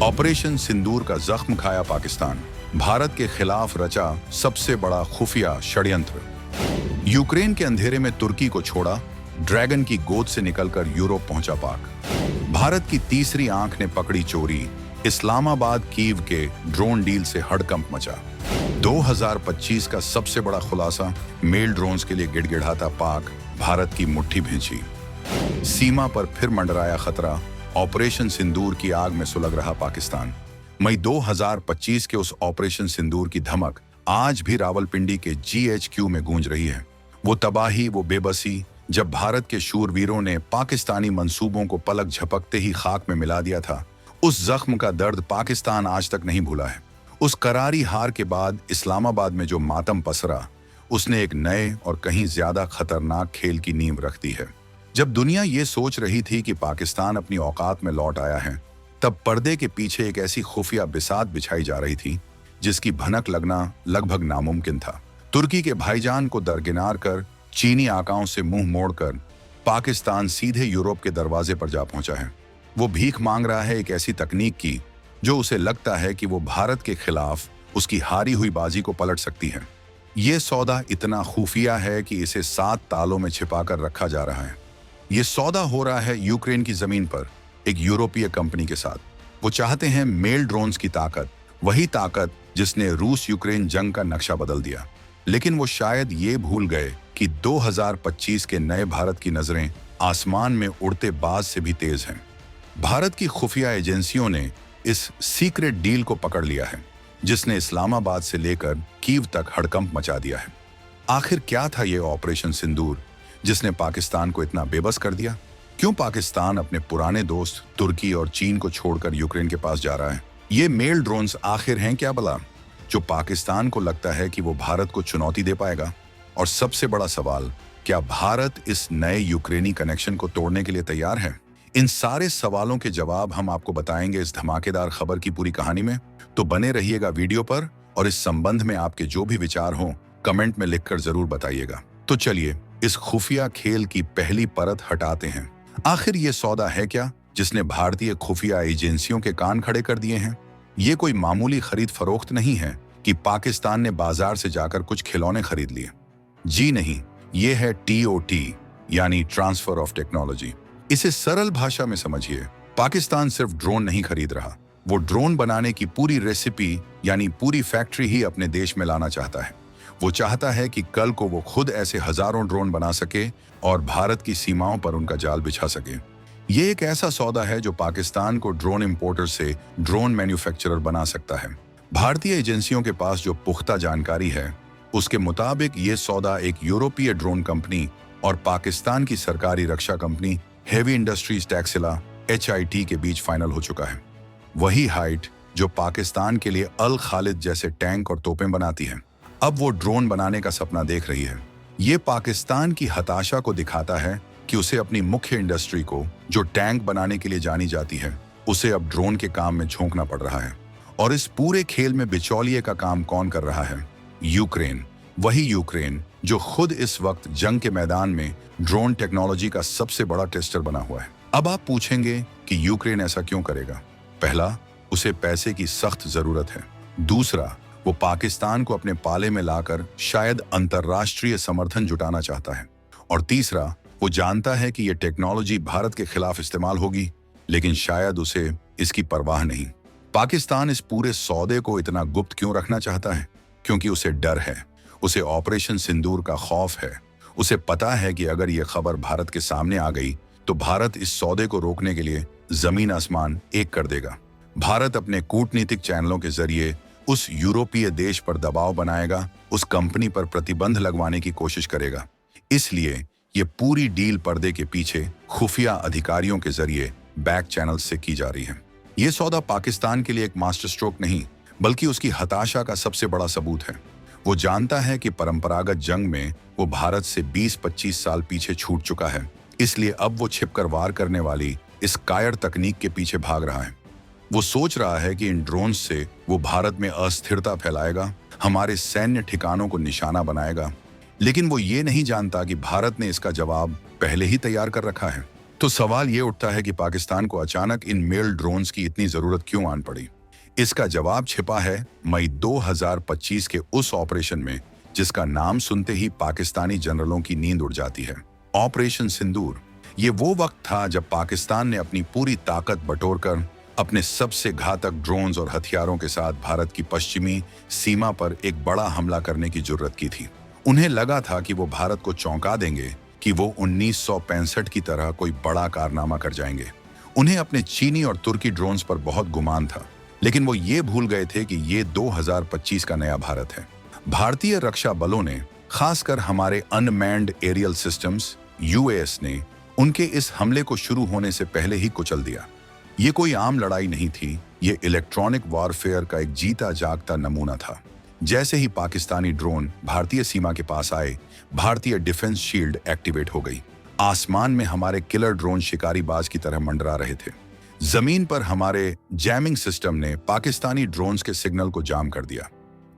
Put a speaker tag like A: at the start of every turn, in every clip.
A: Operation सिंदूर का जख्म खाया पाकिस्तान, भारत के खिलाफ रचा सबसे बड़ा खुफिया षड्यंत्र। यूक्रेन के अंधेरे में तुर्की को छोड़ा, ड्रैगन की गोद से निकलकर यूरोप पहुंचा पाक। भारत की तीसरी आंख ने पकड़ी चोरी, इस्लामाबाद कीव के ड्रोन डील से हड़कंप मचा। 2025 का सबसे बड़ा खुलासा, मेल ड्रोन्स के लिए गिड़गिड़ाता पाक, भारत की मुट्ठी भींची। सीमा पर फिर मंडराया खतरा, ऑपरेशन सिंदूर की आग में सुलग रहा पाकिस्तान। मई 2025 के उस ऑपरेशन सिंदूर की धमक आज भी रावलपिंडी के GHQ में गूंज रही है। वो तबाही, वो बेबसी, जब भारत के शूरवीरों ने पाकिस्तानी मंसूबों को पलक झपकते ही खाक में मिला दिया था, उस जख्म का दर्द पाकिस्तान आज तक नहीं भूला है। उस करारी हार के बाद इस्लामाबाद में जो मातम पसरा, उसने एक नए और कहीं ज्यादा खतरनाक खेल की नींव रख दी है। जब दुनिया ये सोच रही थी कि पाकिस्तान अपनी औकात में लौट आया है, तब पर्दे के पीछे एक ऐसी खुफिया बिसात बिछाई जा रही थी जिसकी भनक लगना लगभग नामुमकिन था। तुर्की के भाईजान को दरकिनार कर, चीनी आकाओं से मुंह मोड़कर पाकिस्तान सीधे यूरोप के दरवाजे पर जा पहुंचा है। वो भीख मांग रहा है एक ऐसी तकनीक की जो उसे लगता है कि वो भारत के खिलाफ उसकी हारी हुई बाजी को पलट सकती है। ये सौदा इतना खुफिया है कि इसे 7 तालों में छिपाकर रखा जा रहा है। ये सौदा हो रहा है यूक्रेन की जमीन पर एक यूरोपीय कंपनी के साथ। वो चाहते हैं मेल ड्रोन्स की ताकत, वही ताकत जिसने रूस यूक्रेन जंग का नक्शा बदल दिया। लेकिन वो शायद ये भूल गए कि 2025 के नए भारत की नजरें आसमान में उड़ते बाज से भी तेज हैं। भारत की खुफिया एजेंसियों ने इस सीक्रेट डील को पकड़ लिया है जिसने इस्लामाबाद से लेकर कीव तक हड़कंप मचा दिया है। आखिर क्या था ये ऑपरेशन सिंदूर जिसने पाकिस्तान को इतना बेबस कर दिया? क्यों पाकिस्तान अपने पुराने दोस्त तुर्की और चीन को छोड़कर यूक्रेन के पास जा रहा है? ये मेल ड्रोन्स आखिर हैं क्या भला, जो पाकिस्तान को लगता है कि वो भारत को चुनौती दे पाएगा? और सबसे बड़ा सवाल, क्या भारत इस नए यूक्रेनी कनेक्शन को तोड़ने के लिए तैयार है? इन सारे सवालों के जवाब हम आपको बताएंगे इस धमाकेदार खबर की पूरी कहानी में। तो बने रहिएगा वीडियो पर, और इस संबंध में आपके जो भी विचार हों कमेंट में लिखकर जरूर बताइएगा। तो चलिए इस खुफिया खेल की पहली परत हटाते हैं। आखिर ये सौदा है क्या जिसने भारतीय खुफिया एजेंसियों के कान खड़े कर दिए हैं? ये कोई मामूली खरीद फरोख्त नहीं है कि पाकिस्तान ने बाजार से जाकर कुछ खिलौने खरीद लिए। जी नहीं, ये है TOT यानी ट्रांसफर ऑफ टेक्नोलॉजी। इसे सरल भाषा में समझिए, पाकिस्तान सिर्फ ड्रोन नहीं खरीद रहा, वो ड्रोन बनाने की पूरी रेसिपी यानी पूरी फैक्ट्री ही अपने देश में लाना चाहता है। वो चाहता है कि कल को वो खुद ऐसे हजारों ड्रोन बना सके और भारत की सीमाओं पर उनका जाल बिछा सके। ये एक ऐसा सौदा है जो पाकिस्तान को ड्रोन इंपोर्टर से ड्रोन मैन्युफैक्चरर बना सकता है। भारतीय एजेंसियों के पास जो पुख्ता जानकारी है, उसके मुताबिक ये सौदा एक यूरोपीय ड्रोन कंपनी और पाकिस्तान की सरकारी रक्षा company heavy industries Taxila HIT के बीच फाइनल हो चुका है। वही हाइट जो पाकिस्तान के लिए अल खालिद जैसे टैंक और तोपें बनाती है, अब वो ड्रोन बनाने का सपना देख रही है। ये पाकिस्तान की हताशा को दिखाता है कि उसे अपनी मुख्य इंडस्ट्री को, जो टैंक बनाने के लिए जानी जाती है, उसे अब ड्रोन के काम में झोंकना पड़ रहा है। और इस पूरे खेल में बिचौलिए का काम कौन कर रहा है? यूक्रेन। वही यूक्रेन जो खुद इस वक्त जंग के मैदान में ड्रोन टेक्नोलॉजी का सबसे बड़ा टेस्टर बना हुआ है। अब आप पूछेंगे कि यूक्रेन ऐसा क्यों करेगा? पहला, उसे पैसे की सख्त जरूरत है। दूसरा, वो पाकिस्तान को अपने पाले में लाकर शायद अंतर्राष्ट्रीय समर्थन जुटाना चाहता है। और तीसरा, वो जानता है कि ये टेक्नोलॉजी भारत के खिलाफ इस्तेमाल होगी, लेकिन शायद उसे इसकी परवाह नहीं। पाकिस्तान इस पूरे सौदे को इतना गुप्त क्यों रखना चाहता है? क्योंकि उसे डर है, उसे ऑपरेशन सिंदूर का खौफ है। उसे पता है कि अगर ये खबर भारत के सामने आ गई तो भारत इस सौदे को रोकने के लिए जमीन आसमान एक कर देगा। भारत अपने कूटनीतिक चैनलों के जरिए उस यूरोपीय देश पर दबाव बनाएगा, उस कंपनी पर प्रतिबंध लगवाने की कोशिश करेगा। इसलिए ये पूरी डील पर्दे के पीछे खुफिया अधिकारियों के जरिए बैक चैनल से की जा रही है। ये सौदा पाकिस्तान के लिए एक मास्टर स्ट्रोक नहीं, बल्कि उसकी हताशा का सबसे बड़ा सबूत है। वो जानता है कि परंपरागत जंग में वो भारत से 20-25 साल पीछे छूट चुका है, इसलिए अब वो छिपकर वार करने वाली इस कायर तकनीक के पीछे भाग रहा है। वो सोच रहा है कि इन ड्रोन्स से वो भारत में अस्थिरता फैलाएगा, हमारे सैन्य ठिकानों को निशाना बनाएगा। लेकिन वो ये नहीं जानता कि भारत ने इसका जवाब पहले ही तैयार कर रखा है। तो सवाल ये उठता है कि पाकिस्तान को अचानक इन मेल ड्रोन्स की इतनी जरूरत क्यों आन पड़ी। इसका जवाब छिपा है मई 2025 के उस ऑपरेशन में जिसका नाम सुनते ही पाकिस्तानी जनरलों की नींद उड़ जाती है, ऑपरेशन सिंदूर। ये वो वक्त था जब पाकिस्तान ने अपनी पूरी ताकत बटोरकर अपने सबसे घातक ड्रोन्स और हथियारों के साथ भारत की पश्चिमी सीमा पर एक बड़ा हमला करने की जुर्रत की थी। उन्हें लगा था कि वो भारत को चौंका देंगे, कि वो 1965 की तरह कोई बड़ा कारनामा कर जाएंगे। उन्हें अपने चीनी और तुर्की ड्रोन्स पर बहुत गुमान था, लेकिन वो ये भूल गए थे कि ये 2025 का नया भारत है। भारतीय रक्षा बलों ने, खासकर हमारे अनमैन्ड एरियल सिस्टम्स यूएस ने, उनके इस हमले को शुरू होने से पहले ही कुचल दिया। ये कोई आम लड़ाई नहीं थी, ये इलेक्ट्रॉनिक वॉरफेयर का एक जीता जागता नमूना था। जैसे ही पाकिस्तानी ड्रोन भारतीय सीमा के पास आए, भारतीय डिफेंस शील्ड एक्टिवेट हो गई। आसमान में हमारे किलर ड्रोन शिकारी बाज की तरह मंडरा रहे थे। जमीन पर हमारे जैमिंग सिस्टम ने पाकिस्तानी ड्रोन्स के सिग्नल को जाम कर दिया।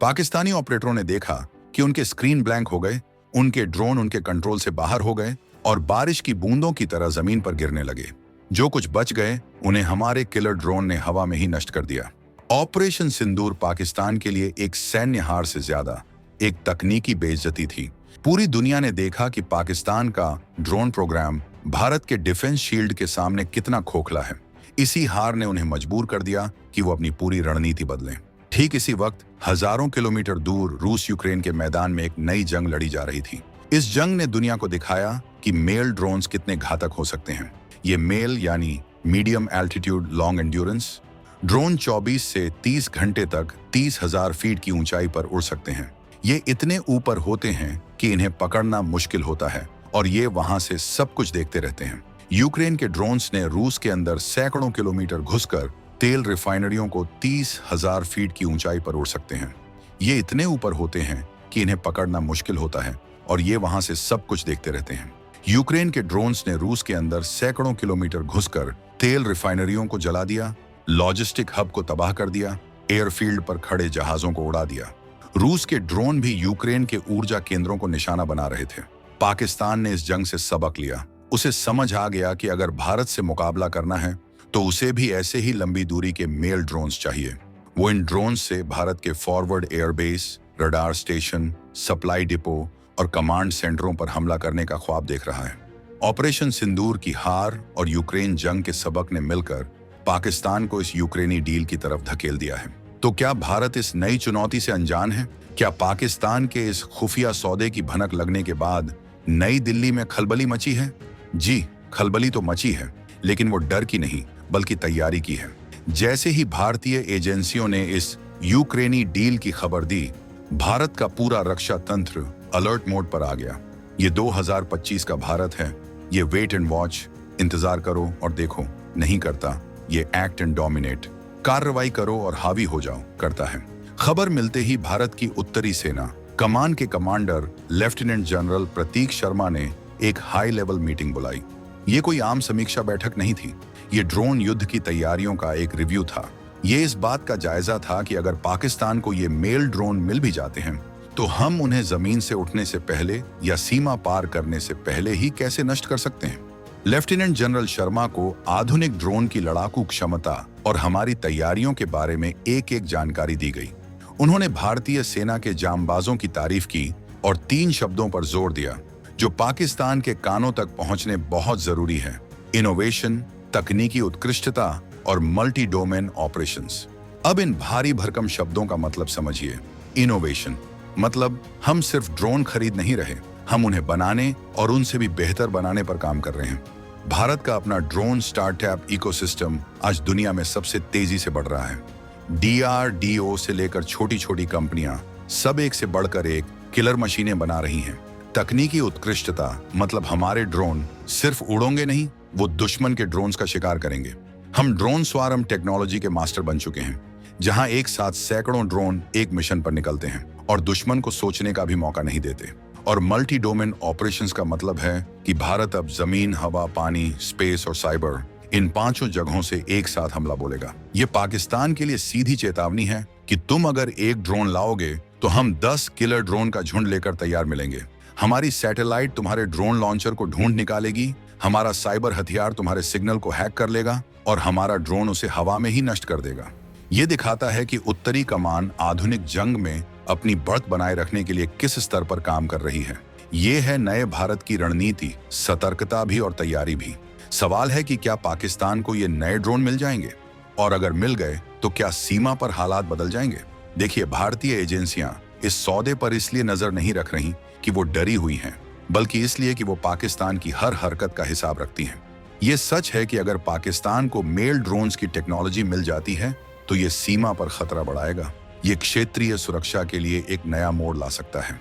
A: पाकिस्तानी ऑपरेटरों ने देखा कि उनके स्क्रीन ब्लैंक हो गए, उनके ड्रोन उनके कंट्रोल से बाहर हो गए और बारिश की बूंदों की तरह जमीन पर गिरने लगे। जो कुछ बच गए उन्हें हमारे किलर ड्रोन ने हवा में ही नष्ट कर दिया। ऑपरेशन सिंदूर पाकिस्तान के लिए एक सैन्य हार से ज्यादा एक तकनीकी बेइज्जती थी। पूरी दुनिया ने देखा कि पाकिस्तान का ड्रोन प्रोग्राम भारत के डिफेंस शील्ड के सामने कितना खोखला है। इसी हार ने उन्हें मजबूर कर दिया कि वो अपनी पूरी रणनीति बदलें। ठीक इसी वक्त हजारों किलोमीटर दूर रूस यूक्रेन के मैदान में एक नई जंग लड़ी जा रही थी। इस जंग ने दुनिया को दिखाया कि मेल ड्रोन्स कितने घातक हो सकते हैं। ये मेल यानी medium altitude long endurance drone 24 से 30 घंटे तक 30,000 फीट की ऊंचाई पर उड़ सकते हैं। ये इतने ऊपर होते हैं कि इन्हें पकड़ना मुश्किल होता है और ये वहां से सब कुछ देखते रहते हैं। यूक्रेन के ड्रोन्स ने रूस के अंदर सैकड़ों किलोमीटर घुसकर तेल रिफाइनरियों को 30,000 फीट की ऊंचाई पर उड़ सकते हैं। ये इतने ऊपर होते हैं कि इन्हें पकड़ना मुश्किल होता है और ये वहां से सब कुछ देखते रहते हैं। यूक्रेन के ड्रोन्स ने रूस के अंदर सैकड़ों किलोमीटर घुसकर तेल रिफाइनरियों को जला दिया, लॉजिस्टिक हब को तबाह कर दिया, एयरफील्ड पर खड़े जहाजों को उड़ा दिया। रूस के ड्रोन भी यूक्रेन के ऊर्जा केंद्रों को निशाना बना रहे थे। पाकिस्तान ने इस जंग से सबक लिया। उसे समझ आ गया कि अगर भारत से मुकाबला करना है तो उसे भी ऐसे ही लंबी दूरी के मेल ड्रोन्स चाहिए। वो इन ड्रोन्स से भारत के forward airbase, radar station, supply depot और कमांड सेंटरों पर हमला करने का ख्वाब देख रहा है। ऑपरेशन सिंदूर की हार और यूक्रेन जंग के सबक ने मिलकर पाकिस्तान को इस यूक्रेनी डील की तरफ धकेल दिया है। तो क्या भारत इस नई चुनौती से अनजान है? क्या पाकिस्तान के इस खुफिया सौदे की भनक लगने के बाद नई दिल्ली में खलबली मची है? जी, खलबली तो मची है, लेकिन वो डर की नहीं बल्कि तैयारी की है। जैसे ही भारतीय एजेंसियों ने इस यूक्रेनी डील की खबर दी, भारत का पूरा रक्षा तंत्र अलर्ट मोड पर आ गया। ये 2025 का भारत है। ये वेट एंड वॉच, इंतजार करो और देखो नहीं करता। ये एक्ट एंड डोमिनेट, कार्रवाई करो और हावी हो जाओ करता है। खबर मिलते ही भारत की उत्तरी सेना कमान के कमांडर लेफ्टिनेंट जनरल प्रतीक शर्मा ने एक हाई लेवल मीटिंग बुलाई। ये कोई आम समीक्षा बैठक नहीं थी। ये ड्रोन युद्ध की तैयारियों का एक रिव्यू था। ये इस बात का जायजा था कि अगर पाकिस्तान को ये मेल ड्रोन मिल भी जाते हैं तो हम उन्हें जमीन से उठने से पहले या सीमा पार करने से पहले ही कैसे नष्ट कर सकते हैं। लेफ्टिनेंट जनरल शर्मा को आधुनिक ड्रोन की लड़ाकू क्षमता और हमारी तैयारियों के बारे में एक एक जानकारी दी गई। उन्होंने भारतीय सेना के जांबाजों की तारीफ की और 3 शब्दों पर जोर दिया जो पाकिस्तान के कानों तक पहुंचने बहुत जरूरी है: इनोवेशन, तकनीकी उत्कृष्टता और मल्टी डोमेन ऑपरेशंस। अब इन भारी भरकम शब्दों का मतलब समझिए। इनोवेशन मतलब हम सिर्फ ड्रोन खरीद नहीं रहे, हम उन्हें बनाने और उनसे भी बेहतर बनाने पर काम कर रहे हैं। भारत का अपना ड्रोन स्टार्टअप इकोसिस्टम आज दुनिया में सबसे तेजी से बढ़ रहा है। DRDO से लेकर छोटी छोटी कंपनियां सब एक से बढ़कर एक किलर मशीनें बना रही हैं। तकनीकी उत्कृष्टता मतलब हमारे ड्रोन सिर्फ उड़ोगे नहीं, वो दुश्मन के ड्रोन्स का शिकार करेंगे। हम ड्रोन स्वारम टेक्नोलॉजी के मास्टर बन चुके हैं, जहां एक साथ सैकड़ों ड्रोन एक मिशन पर निकलते हैं और दुश्मन को सोचने का भी मौका नहीं देते। और मल्टी डोमेन ऑपरेशंस का मतलब है कि भारत अब जमीन, हवा, पानी, स्पेस और साइबर, इन 5 जगहों से एक साथ हमला बोलेगा। ये पाकिस्तान के लिए सीधी चेतावनी है कि तुम अगर एक ड्रोन लाओगे तो हम 10 किलर ड्रोन का झुंड लेकर तैयार मिलेंगे। हमारी सैटेलाइट तुम्हारे ड्रोन लॉन्चर को ढूंढ निकालेगी, हमारा साइबर हथियार तुम्हारे सिग्नल को हैक कर लेगा और हमारा ड्रोन उसे हवा में ही नष्ट कर देगा। ये दिखाता है कि उत्तरी कमान आधुनिक जंग में अपनी बढ़त बनाए रखने के लिए किस स्तर पर काम कर रही है। ये है नए भारत की रणनीति, सतर्कता भी और तैयारी भी। सवाल है कि क्या पाकिस्तान को ये नए ड्रोन मिल जाएंगे, और अगर मिल गए तो क्या सीमा पर हालात बदल जाएंगे। देखिए, भारतीय एजेंसियां इस सौदे पर इसलिए नजर नहीं रख रही कि वो डरी हुई हैं, बल्कि इसलिए कि वो पाकिस्तान की हर हरकत का हिसाब रखती हैं। ये सच है कि अगर पाकिस्तान को मेल ड्रोन्स की टेक्नोलॉजी मिल जाती है तो ये सीमा पर खतरा बढ़ाएगा। ये क्षेत्रीय सुरक्षा के लिए एक नया मोड़ ला सकता है।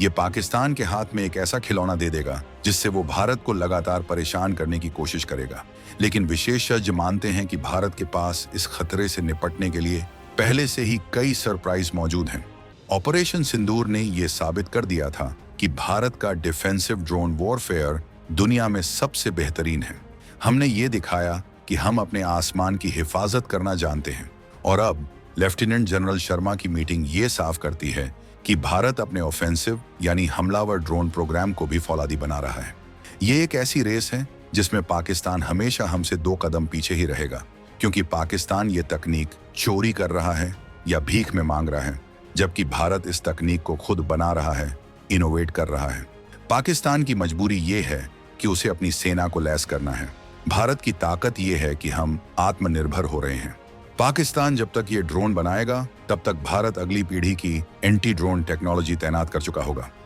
A: ये पाकिस्तान के हाथ में एक ऐसा खिलौना दे देगा जिससे वो भारत को लगातार परेशान करने की कोशिश करेगा। लेकिन विशेषज्ञ मानते हैं कि भारत के पास इस खतरे से निपटने के लिए पहले से ही कई सरप्राइज मौजूद हैं। ऑपरेशन सिंदूर ने यह साबित कर दिया था कि भारत का डिफेंसिव ड्रोन वॉरफेयर दुनिया में सबसे बेहतरीन है। हमने ये दिखाया कि हम अपने आसमान की हिफाजत करना जानते हैं। और अब लेफ्टिनेंट जनरल शर्मा की मीटिंग ये साफ करती है कि भारत अपने ऑफेंसिव यानी हमलावर ड्रोन प्रोग्राम को भी फौलादी बना रहा है। ये एक ऐसी रेस है जिसमें पाकिस्तान हमेशा हमसे 2 कदम पीछे ही रहेगा, क्योंकि पाकिस्तान ये तकनीक चोरी कर रहा है या भीख में मांग रहा है, जबकि भारत इस तकनीक को खुद बना रहा है, इनोवेट कर रहा है। पाकिस्तान की मजबूरी ये है कि उसे अपनी सेना को लैस करना है। भारत की ताकत ये है कि हम आत्मनिर्भर हो रहे हैं। पाकिस्तान जब तक ये ड्रोन बनाएगा, तब तक भारत अगली पीढ़ी की एंटी ड्रोन टेक्नोलॉजी तैनात कर चुका होगा।